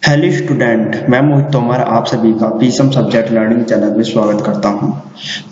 Hello student, मैं मोहित तोमर आप सभी का पीसम सब्जेक्ट लर्निंग चैनल में स्वागत करता हूं।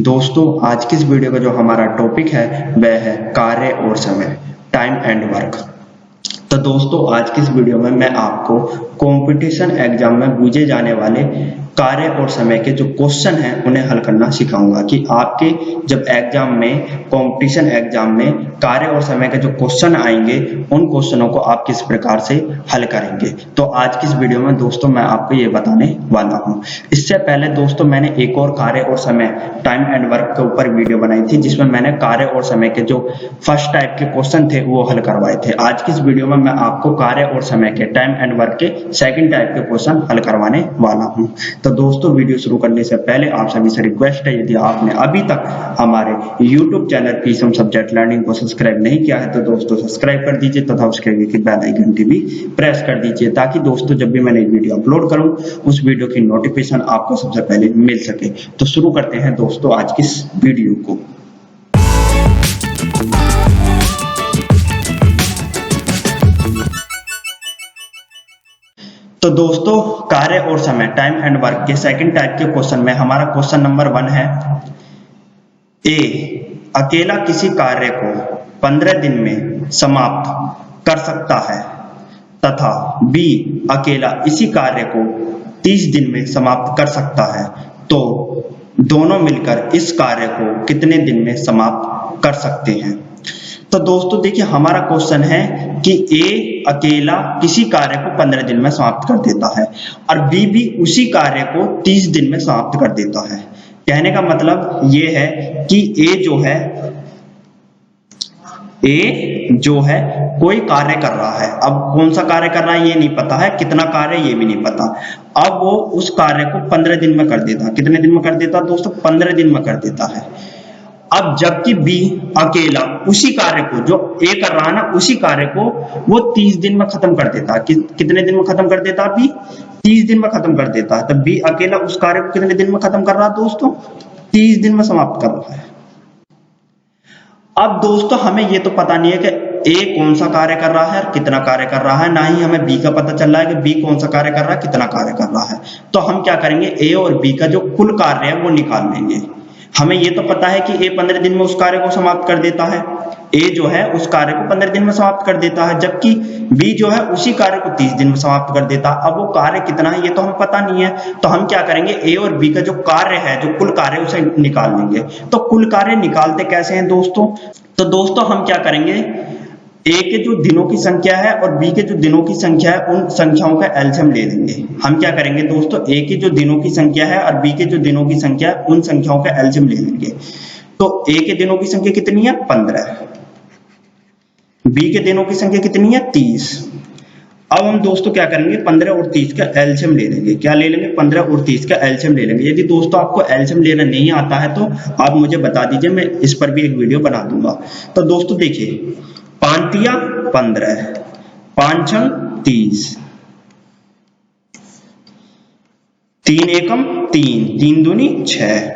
दोस्तों, आज की इस वीडियो का जो हमारा टॉपिक है वह है कार्य और समय, टाइम एंड वर्क। तो दोस्तों, आज की इस वीडियो में मैं आपको कंपटीशन एग्जाम में पूछे जाने वाले कार्य और समय के जो क्वेश्चन हैं उन्हें हल करना सिखाऊंगा कि आपके जब एग्जाम में कंपटीशन एग्जाम में कार्य और समय के जो क्वेश्चन आएंगे उन क्वेश्चनों को आप किस प्रकार से हल करेंगे। तो आज की इस वीडियो में दोस्तों मैं आपको ये बताने वाला हूँ। इससे पहले दोस्तों मैंने एक और कार्य और समय, टाइम एंड वर्क के ऊपर वीडियो बनाई थी जिसमें मैंने कार्य और समय के जो फर्स्ट टाइप के क्वेश्चन थे वो हल करवाए थे। आज की इस वीडियो में मैं आपको कार्य और समय के, टाइम एंड वर्क के सेकंड टाइप के क्वेश्चन हल करवाने वाला हूँ। तो दोस्तों, वीडियो शुरू करने से पहले आप सभी से रिक्वेस्ट है, यदि आपने अभी तक हमारे YouTube channel Pisum subject learning को सब्सक्राइब नहीं किया है तो दोस्तों सब्सक्राइब कर दीजिए तथा उसके आगे की बेल आइकन भी प्रेस कर दीजिए ताकि दोस्तों जब भी मैं नई वीडियो अपलोड करूं उस वीडियो की नोटिफिकेशन आपको सबसे पहले मिल सके। तो शुरू करते हैं दोस्तों आज की इस वीडियो को। तो दोस्तों, कार्य और समय, टाइम एंड वर्क के सेकंड टाइप के क्वेश्चन में हमारा क्वेश्चन नंबर 1 है, ए अकेला किसी कार्य को 15 दिन में समाप्त कर सकता है तथा बी अकेला इसी कार्य को 30 दिन में समाप्त कर सकता है, तो दोनों मिलकर इस कार्य को कितने दिन में समाप्त कर सकते हैं। तो दोस्तों देखिए, हमारा क्वेश्चन है कि ए अकेला किसी कार्य को 15 दिन में समाप्त कर देता है और बी भी उसी कार्य को 30 दिन में समाप्त कर देता है। कहने का मतलब ये है कि ए जो है कोई कार्य कर रहा है। अब कौन सा कार्य कर रहा है ये नहीं पता है, कितना कार्य ये भी नहीं पता। अब वो उस कार्य को 15 दिन में कर देता है। कितने दिन में कर देता है दोस्तों? 15 दिन में कर देता है। अब जबकि बी अकेला उसी कार्य को, जो ए कर रहा है ना, उसी कार्य को वो 30 दिन में खत्म कर देता है। कितने दिन में खत्म कर देता है? बी 30 दिन में खत्म कर देता है। तब बी अकेला उस कार्य को कितने दिन में खत्म कर रहा है दोस्तों? 30 दिन में समाप्त कर रहा है। अब दोस्तों हमें ये तो पता नहीं है कि ए कौन सा कार्य कर रहा है और कितना कार्य कर रहा है, ना ही हमें बी का पता चल रहा है कि बी कौन सा कार्य कर रहा है, कितना कार्य कर रहा है। तो हम क्या करेंगे, ए और बी का जो कुल कार्य है वो निकाल लेंगे। हमें ये तो पता है कि ए 15 दिन में उस कार्य को समाप्त कर देता है, ए जो है उस कार्य को 15 दिन में समाप्त कर देता है, जबकि बी जो है उसी कार्य को 30 दिन में समाप्त कर देता है। अब वो कार्य कितना है ये तो हमें पता नहीं है, तो हम क्या करेंगे, ए और बी का जो कार्य है, जो कुल कार्य है उसे निकाल लेंगे। तो कुल कार्य निकालते कैसे हैं दोस्तों? तो दोस्तों हम क्या करेंगे, ए के जो दिनों की संख्या है और बी के जो दिनों की संख्या है उन संख्याओं का एलसीएम ले लेंगे। हम क्या करेंगे दोस्तों, ए के जो दिनों की संख्या है और बी के जो दिनों की संख्या है उन संख्याओं का एलसीएम ले लेंगे। तो ए के दिनों की संख्या कितनी है? 15। बी के दिनों की संख्या कितनी है? 30। अब हम दोस्तों क्या करेंगे, 15 और 30 का एलसीएम ले लेंगे। क्या ले लेंगे? 15 और 30 का एलसीएम ले लेंगे। यदि दोस्तों आपको एलसीएम लेना नहीं आता है तो आप मुझे बता दीजिए, मैं इस पर भी एक वीडियो बना दूंगा। तो दोस्तों देखिए, 5 तिया 15, 5 छंग 30, 3 एकम 3, 3 दूनी 6,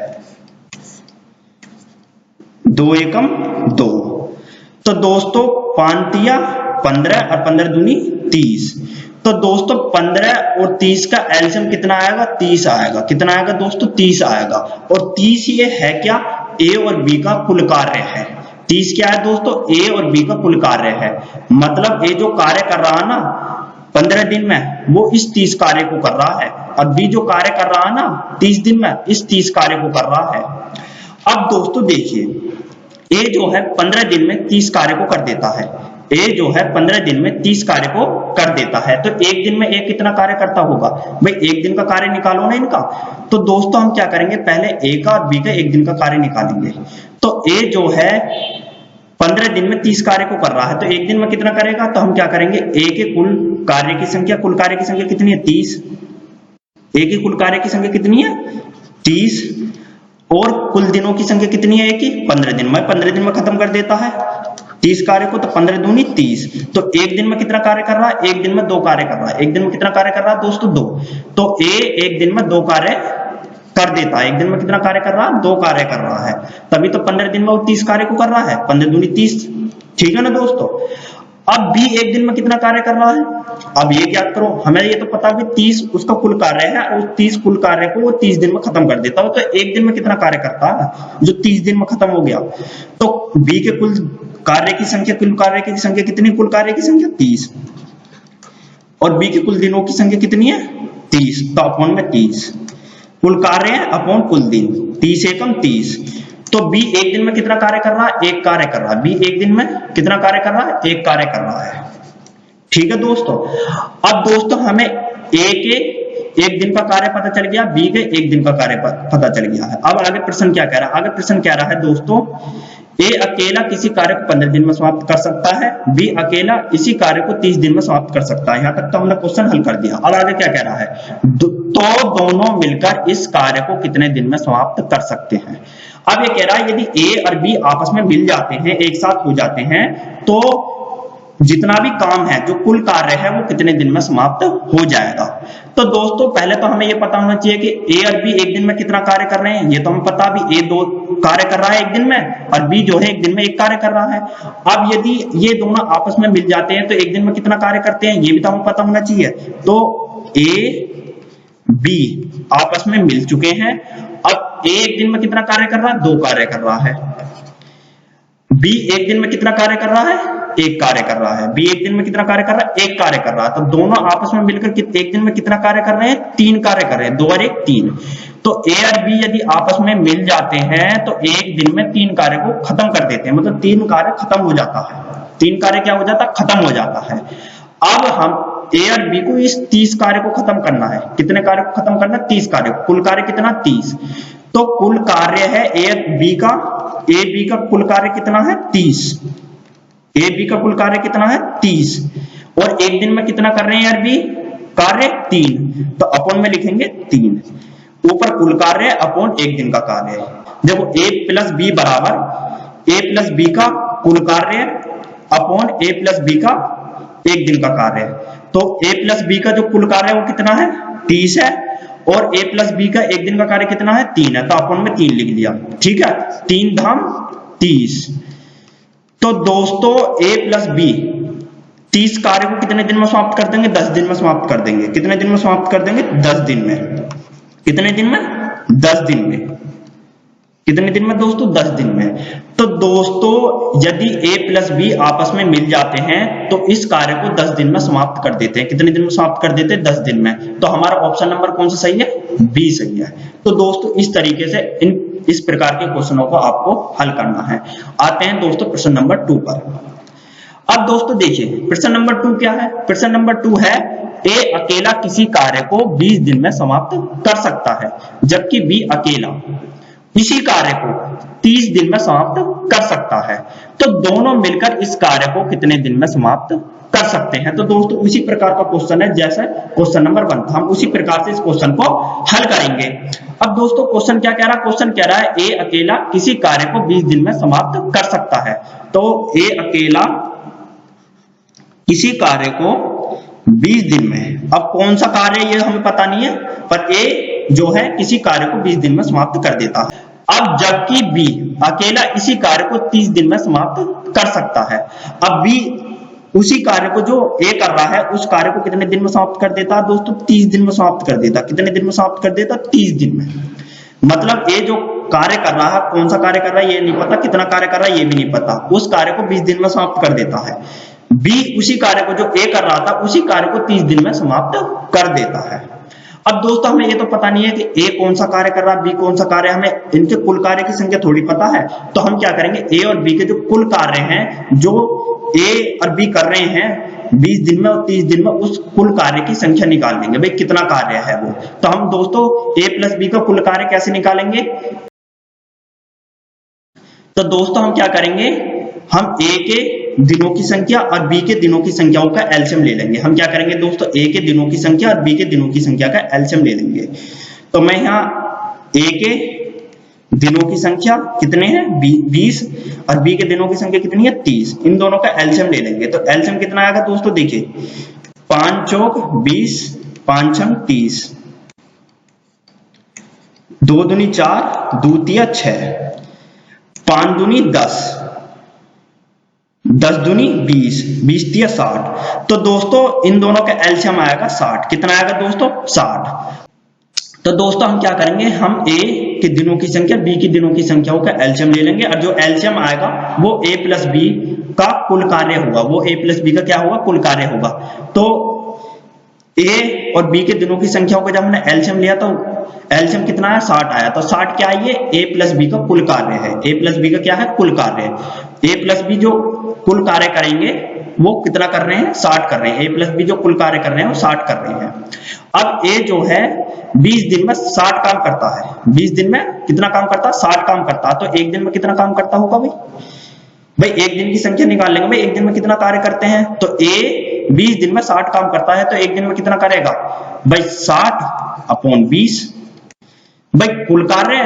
2 एकम 2। तो दोस्तों 5 तिया 15 और 15 दूनी 30। तो दोस्तों 15 और 30 का एलसीएम कितना आएगा? 30 आएगा। कितना आएगा दोस्तों? 30 आएगा। और 30 ये है क्या? ए और बी का कुल कार्य है। 30 क्या है दोस्तों? ए और बी का कुल कार्य है। मतलब ए जो कार्य कर रहा है ना 15 दिन में, वो इस 30 कार्य को कर रहा है, और बी जो कार्य कर रहा है ना 30 दिन में, इस 30 कार्य को कर रहा है। अब दोस्तों देखिए, ए जो है 15 दिन में 30 कार्य को कर देता है। ए जो है 15 दिन में 30 कार्य को कर देता है, तो एक दिन में ए कितना कार्य करता होगा? भाई एक दिन का कार्य निकालो ना इनका। तो दोस्तों हम क्या करेंगे, पहले ए का और बी का एक दिन का कार्य निकालेंगे। तो ए जो है 15 दिन में 30 कार्य को कर रहा है, तो एक दिन में कितना करेगा? तो हम क्या करेंगे, ए के कुल कार्य की संख्या, कुल कार्य की संख्या कितनी है? 30। ए की कुल कार्य की संख्या कितनी है? 30। और कुल दिनों की संख्या कितनी है? ए की 15 दिन में, 15 दिन में खत्म कर देता है 30 कार्य को। तो 15 दूनी 30। तो एक दिन में कितना कार्य कर रहा है? एक दिन में 2 कार्य कर रहा है। एक दिन में कितना कार्य कर रहा है दोस्तों? 2। तो ए एक दिन में 2 कार्य कर देता है। एक दिन में कितना कार्य कर रहा है? 2 कार्य कर रहा है। तभी तो 15 दिन में वो 30 कार्य को कर रहा है। 15 दूनी 30, ठीक है ना दोस्तों। अब बी एक दिन में कितना कार्य कर रहा है, अब ये ज्ञात करो। हमें ये तो पता कि 30 उसका कुल कार्य है और उस 30 कुल कार्य को वो 30 दिन में खत्म कर देता हो, तो एक दिन में कितना कार्य करता है जो 30 दिन में खत्म हो गया। तो बी के कुल कार्य की संख्या, कुल कार्य की संख्या कितनी, कुल कार्य की संख्या 30, और बी के कुल दिनों की संख्या कितनी है 30, तो अपॉन में 30, कुल कार्य है अपॉन कुल दिन, 30 एकम 30। तो बी एक दिन में कितना कार्य कर रहा है, एक कार्य कर रहा है। बी एक दिन में कितना कार्य कर रहा है, एक कार्य कर रहा है। ठीक है दोस्तों। अब दोस्तों हमें ए के एक दिन का कार्य पता चल गया, बी के एक दिन का कार्य पता चल गया है। अब आगे प्रश्न क्या कह रहा है, आगे प्रश्न कह रहा है दोस्तों, ए अकेला किसी कार्य को 15 दिन में समाप्त कर सकता है, बी अकेला इसी कार्य को 30 दिन में समाप्त कर सकता है। यहां तक तो हमने क्वेश्चन हल कर दिया। अब आगे क्या कह रहा है, तो दोनों मिलकर इस कार्य को कितने दिन में समाप्त कर सकते हैं। अब ये कह रहा है यदि ए और बी आपस में मिल जाते हैं, एक साथ हो जाते हैं, तो जितना भी काम है, जो कुल कार्य है, वो कितने दिन में समाप्त हो जाएगा। तो दोस्तों पहले तो हमें ये पता होना चाहिए कि ए और बी एक दिन में कितना कार्य कर रहे हैं। ये तो हमें पता भी ए 2 कार्य कर रहा है एक दिन में, और बी जो है एक दिन में एक कार्य कर रहा है। अब यदि ये दोनों आपस में मिल जाते हैं तो एक दिन में कितना कार्य करते हैं, ये भी तो हमें पता होना चाहिए। तो ए बी आपस में मिल चुके हैं। अब ए एक दिन में कितना कार्य कर रहा है, 2 कार्य कर रहा है। बी एक दिन में कितना कार्य कर रहा है, एक कार्य कर रहा है। बी एक दिन में कितना कार्य कर रहा है, एक कार्य कर रहा है। तो दोनों आपस में मिलकर एक दिन में कितना कार्य कर रहे हैं, 3 कार्य कर रहे हैं। 2 और 1 3। तो ए और बी यदि आपस में मिल जाते हैं तो एक दिन में 3 कार्य को खत्म कर देते हैं, मतलब 3 कार्य खत्म हो जाता है। 3 कार्य क्या हो जाता है, खत्म हो जाता है। अब हम ए और बी को इस 30 कार्य को खत्म करना है। कितने कार्य को खत्म करना है, 30 कार्य। कुल कार्य कितना, 30। तो कुल कार्य है ए बी का कुल कार्य कितना है, 30। ए बी का कुल कार्य कितना है, 30, और एक दिन में कितना कर रहे हैं यार बी कार्य, 3। तो अपॉन में लिखेंगे 3, ऊपर कुल कार्य अपॉन एक दिन का कार्य। देखो ए प्लस बी बराबर ए प्लस बी का कुल कार्य अपॉन ए प्लस बी का एक दिन का कार्य। तो ए प्लस बी का जो कुल कार्य है वो कितना है, 30 है, और ए प्लस बी का एक दिन का कार्य कितना है, 3 है। तो अपॉन में 3 लिख लिया। ठीक है, 3 धाम 30। तो दोस्तों ए प्लस बी 30 कार्य को कितने दिन में समाप्त कर देंगे, 10 दिन में समाप्त कर देंगे। कितने दिन में समाप्त कर देंगे, 10 दिन में। कितने दिन में, 10 दिन में। कितने दिन में दोस्तों, 10 दिन में। तो दोस्तों यदि ए प्लस बी आपस में मिल जाते हैं तो इस कार्य को 10 दिन में समाप्त कर देते हैं। कितने दिन में समाप्त कर देते हैं, 10 दिन में। तो हमारा ऑप्शन नंबर कौन सा सही है, बी सही है। तो दोस्तों इस तरीके से इस प्रकार के क्वेश्चनों को आपको हल करना है। आते हैं दोस्तों प्रश्न नंबर 2 पर। अब दोस्तों देखिए प्रश्न नंबर 2 क्या है, प्रश्न नंबर 2 है ए अकेला किसी कार्य को 20 दिन में समाप्त कर सकता है, जबकि बी अकेला इसी कार्य को 30 दिन में समाप्त कर सकता है। तो दोनों मिलकर इस कार्य को कितने दिन में समाप्त कर सकते हैं। तो दोस्तों उसी प्रकार का क्वेश्चन है जैसे क्वेश्चन नंबर 1 था, हम उसी प्रकार से इस क्वेश्चन को हल करेंगे। अब दोस्तों क्वेश्चन क्या कह रहा है, क्वेश्चन कह रहा है ए अकेला किसी कार्य को 20 दिन में समाप्त कर सकता है। तो ए अकेला किसी कार्य को 20 दिन में, अब कौन सा कार्य ये हमें पता नहीं है, पर ए जो है किसी कार्य को 20 दिन में समाप्त कर देता है। अब जबकि बी अकेला इसी कार्य को 30 दिन में समाप्त कर सकता है। अब बी उसी कार्य को जो ए कर रहा है उस कार्य को कितने दिन में समाप्त कर देता है दोस्तों, 30 दिन में समाप्त कर देता। कितने दिन में समाप्त कर देता, 30 दिन में। मतलब ए जो कार्य कर रहा है, कौन सा कार्य कर रहा है ये नहीं पता, कितना कार्य कर रहा है ये भी नहीं पता, उस कार्य को 20 दिन में समाप्त कर देता है। बी उसी कार्य को जो ए कर रहा था उसी कार्य को 30 दिन में समाप्त कर देता है। अब दोस्तों हमें ये तो पता नहीं है कि ए कौन सा कार्य कर रहा है, बी कौन सा कार्य, हमें इनके कुल कार्य की संख्या थोड़ी पता है। तो हम क्या करेंगे, ए और बी के जो कुल कार्य हैं, जो ए और बी कर रहे हैं 20 दिन में और 30 दिन में, उस कुल कार्य की संख्या निकाल लेंगे, भाई कितना कार्य है वो। तो हम दोस्तों ए प्लस बी का कुल कार्य कैसे निकालेंगे, तो दोस्तों हम क्या करेंगे, हम ए के दिनों की संख्या और बी के दिनों की संख्याओं का एलसीएम ले लेंगे। हम क्या करेंगे दोस्तों, ए के दिनों की संख्या और बी के दिनों की संख्या का एलसीएम ले लेंगे। तो मैं यहाँ ए के दिनों की संख्या कितने हैं 20 और बी के दिनों की संख्या कितनी है 30, इन दोनों का एलसीएम ले लेंगे। तो एलसीएम कितना आएगा दोस्तों, देखिए 5 चौक 20, 5 छंग 30, 2 दूनी 4, 2 तिया 6, 5 दूनी 10, 10 दूनी 20, 20 तिया 60। तो दोस्तों इन दोनों का एलसीएम आएगा 60। कितना आएगा दोस्तों? 60। तो दोस्तों हम क्या करेंगे, हम a के दिनों की संख्या b की दिनों की संख्याओं का एलसीएम ले लेंगे, और जो एलसीएम आएगा वो a प्लस b का कुल कार्य होगा, वो a प्लस b का क्या होगा? कुल कार्य होगा। तो a और b के दिनों की संख्याओं का जब हमने एलसीएम लिया तो एलसीएम कितना आया? 60 आया। तो 60 क्या है? ये a प्लस b का कुल कार्य है। a प्लस b का क्या है? कुल कार्य है। a प्लस b जो कुल कार्य करेंगे वो कितना कर रहे हैं? 60 कर रहे हैं। a प्लस b जो कुल कार्य कर रहे हैं वो 60 कर रहे हैं। अब a जो है 20 दिन में 60 काम करता है। 20 दिन में कितना काम करता है? 60 काम करता है। तो एक दिन में कितना काम करता होगा भाई? भाई एक दिन की संख्या निकाल लेंगे। भाई एक दिन में कितना कार्य करते हैं? तो a 20 दिन में 60 काम करता है, तो एक दिन में कितना करेगा? भाई 60/20। भाई कुल कार्य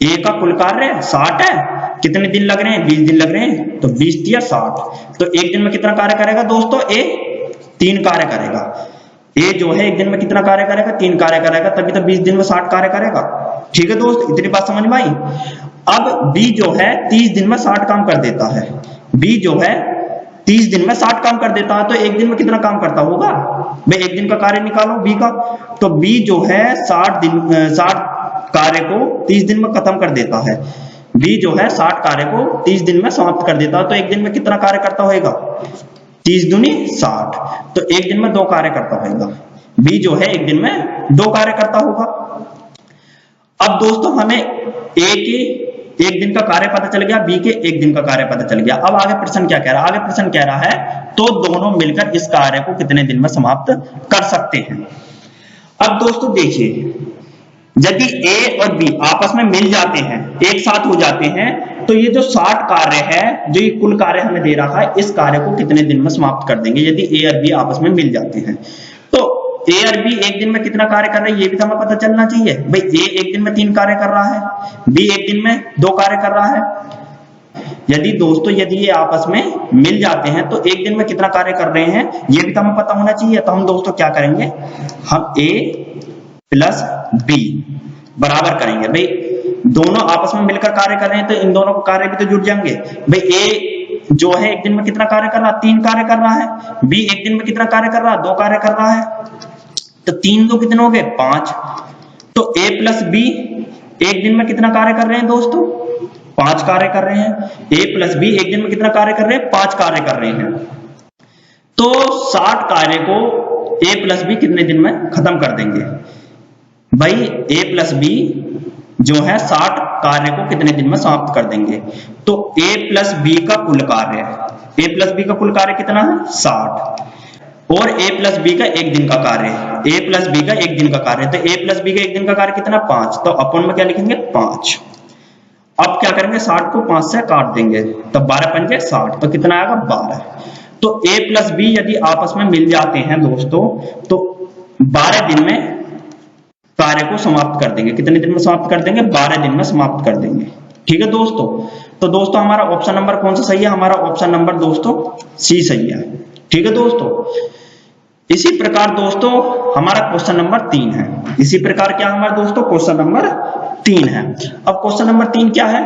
a का कुल कार्य 60 है। कितने दिन लग रहे हैं? 20 दिन लग रहे हैं। तो 20 तिया 60। तो एक दिन में कितना कार्य करेगा दोस्तों? a 3 कार्य करेगा। a जो है एक दिन में कितना कार्य करेगा? 3 कार्य करेगा, तभी तो 20 दिन में 60 कार्य करेगा। ठीक है दोस्त, इतनी बात समझ में आई। अब b जो है 30 दिन में 60 काम कर देता है। b जो है 30 दिन में 60 काम कर देता है, तो एक दिन में कितना काम करता होगा? भाई एक दिन का कार्य निकालो b का। तो b जो है 60 कार्य को 30 दिन में खत्म कर देता है। b जो है 60 कार्य को 30 दिन में समाप्त कर देता है, तो एक दिन में कितना कार्य करता होगा? 30 दूनी 60। तो एक दिन में 2 कार्य करता होगा। b जो है एक दिन में 2 कार्य करता होगा। अब दोस्तों हमें a के एक दिन का कार्य पता चल गया, b के एक दिन का कार्य पता चल गया। अब आगे प्रश्न क्या कह रहा है? आगे प्रश्न कह रहा है तो दोनों मिलकर इस कार्य को कितने दिन में समाप्त कर सकते हैं। अब दोस्तों देखिए, यदि a और b आपस में मिल जाते हैं, एक साथ हो जाते हैं, तो ये जो 60 कार्य है, जो ये कुल कार्य हमें दे रहा है, इस कार्य को कितने दिन में समाप्त कर देंगे यदि a और b आपस में मिल जाते हैं। तो a और b एक दिन में कितना कार्य कर रहे हैं ये भी तो हमें पता चलना चाहिए। भाई a एक दिन में 3 कार्य कर रहा है, b एक दिन में 2 कार्य कर रहा है। यदि ये आपस में मिल जाते हैं तो एक दिन में कितना कार्य कर रहे हैं ये भी तो हमें पता होना चाहिए। तो हम दोस्तों क्या करेंगे, हम a प्लस b बराबर करेंगे। भाई दोनों आपस में मिलकर कार्य कर रहे हैं तो इन दोनों को कार्य भी तो जुड़ जाएंगे। भाई a जो है एक दिन में कितना कार्य कर रहा है? 3 कार्य कर रहा है। b एक दिन में कितना कार्य कर रहा है? 2 कार्य कर रहा है। तो 3 2 कितने हो गए? 5। तो a प्लस b एक दिन में कितना कार्य कर रहे हैं दोस्तों? 5 कार्य कर रहे हैं। a प्लस b एक दिन में कितना कार्य कर रहे हैं? 5 कार्य कर रहे हैं। तो 60 कार्य को a प्लस b कितने दिन में खत्म कर देंगे? भाई a प्लस b जो है 60 कार्य को कितने दिन में समाप्त कर देंगे? तो a प्लस b का कुल कार्य, a प्लस b का कुल कार्य कितना है? 60। और a प्लस b का एक दिन का कार्य, a प्लस b का एक दिन का कार्य, तो a प्लस b का एक दिन का कार्य कितना? 5। तो अपन में क्या लिखेंगे? 5। अब क्या करेंगे? 60 को 5 से काट देंगे, तो 12 पंजे 60, तो कितना आएगा? 12। तो a प्लस b यदि आपस में मिल जाते हैं दोस्तों तो 12 दिन में कार्य को समाप्त कर देंगे। कितने दिन में समाप्त कर देंगे? 12 दिन में समाप्त कर देंगे। ठीक है दोस्तों, तो दोस्तों हमारा ऑप्शन नंबर कौन सा सही है? हमारा ऑप्शन नंबर दोस्तों सी सही है। ठीक है दोस्तों, इसी प्रकार दोस्तों हमारा क्वेश्चन नंबर 3 है। इसी प्रकार क्या हमारा दोस्तों क्वेश्चन नंबर 3 है। अब क्वेश्चन नंबर 3 क्या है?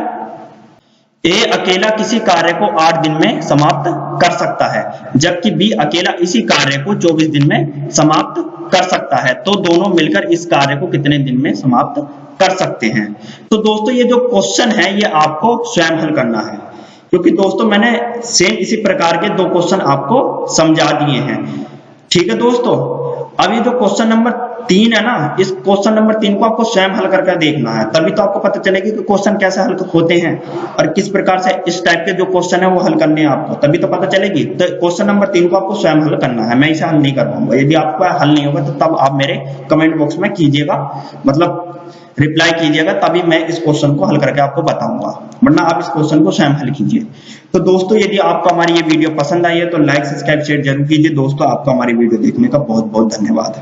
A अकेला किसी कार्य को 8 दिन में समाप्त कर सकता है, जबकि B अकेला इसी कार्य को 24 दिन में समाप्त कर सकता है। तो दोनों मिलकर इस कार्य को कितने दिन में समाप्त कर सकते हैं? तो दोस्तों ये जो क्वेश्चन है ये आपको स्वयं हल करना है, क्योंकि दोस्तों मैंने सेम इसी प्रकार के 2 क्वेश्चन आपको समझा दिए हैं। ठीक है दोस्तों, अब ये जो क्वेश्चन नंबर 3 है ना, इस क्वेश्चन नंबर 3 को आपको स्वयं हल करके देखना है, तभी तो आपको पता चलेगी कि क्वेश्चन कैसे हल होते हैं और किस प्रकार से इस टाइप के जो क्वेश्चन है वो हल करने हैं आपको, तभी तो पता चलेगी। तो क्वेश्चन नंबर 3 को आपको स्वयं हल करना है, मैं इसे हल नहीं कर पाऊंगा। यदि आपको हल नहीं होगा तो तब आप मेरे कमेंट बॉक्स में कीजिएगा, मतलब रिप्लाई कीजिएगा, तभी मैं इस क्वेश्चन को हल करके आपको बताऊंगा, वरना आप इस क्वेश्चन को स्वयं हल कीजिए। तो दोस्तों यदि आपको हमारी ये वीडियो पसंद आई है तो लाइक सब्सक्राइब शेयर जरूर कीजिए। दोस्तों आपको हमारी वीडियो देखने का बहुत बहुत धन्यवाद।